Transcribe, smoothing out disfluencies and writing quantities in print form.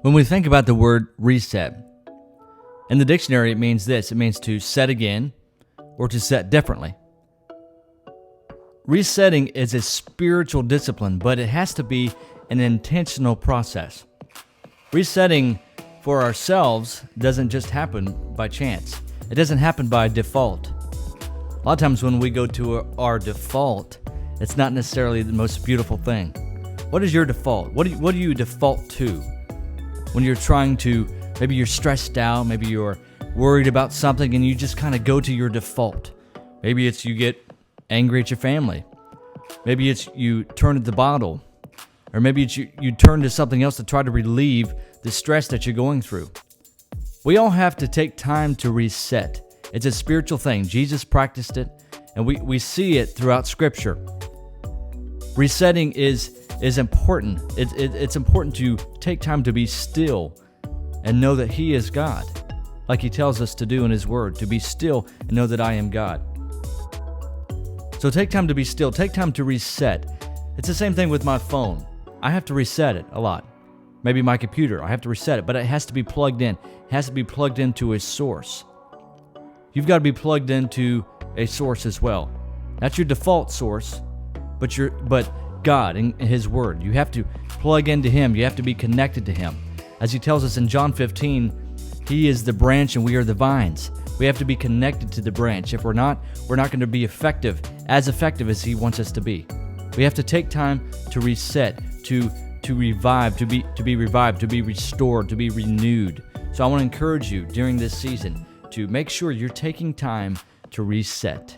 When we think about the word reset, in the dictionary it means this. It means to set again or to set differently. Resetting is a spiritual discipline, but it has to be an intentional process. Resetting for ourselves doesn't just happen by chance. It doesn't happen by default. A lot of times when we go to our default, it's not necessarily the most beautiful thing. What is your default? What do you default to? When you're trying to, maybe you're stressed out, maybe you're worried about something and you just kind of go to your default. Maybe it's you get angry at your family. Maybe it's you turn to the bottle. Or maybe it's you turn to something else to try to relieve the stress that you're going through. We all have to take time to reset. It's a spiritual thing. Jesus practiced it, and we see it throughout Scripture. Resetting is important. It's important to take time to be still and know that He is God, like He tells us to do in His Word, to be still and know that I am God. So take time to be still. Take time to reset. It's the same thing with my phone. I have to reset it a lot. Maybe my computer, I have to reset it, but it has to be plugged in. It has to be plugged into a source. You've got to be plugged into a source as well. That's your default source, but God and His Word. You have to plug into Him. You have to be connected to Him. As He tells us in John 15, He is the branch and we are the vines. We have to be connected to the branch. If we're not going to be as effective as He wants us to be. We have to take time to reset, to revive, to be revived, to be restored, to be renewed. So I want to encourage you during this season to make sure you're taking time to reset.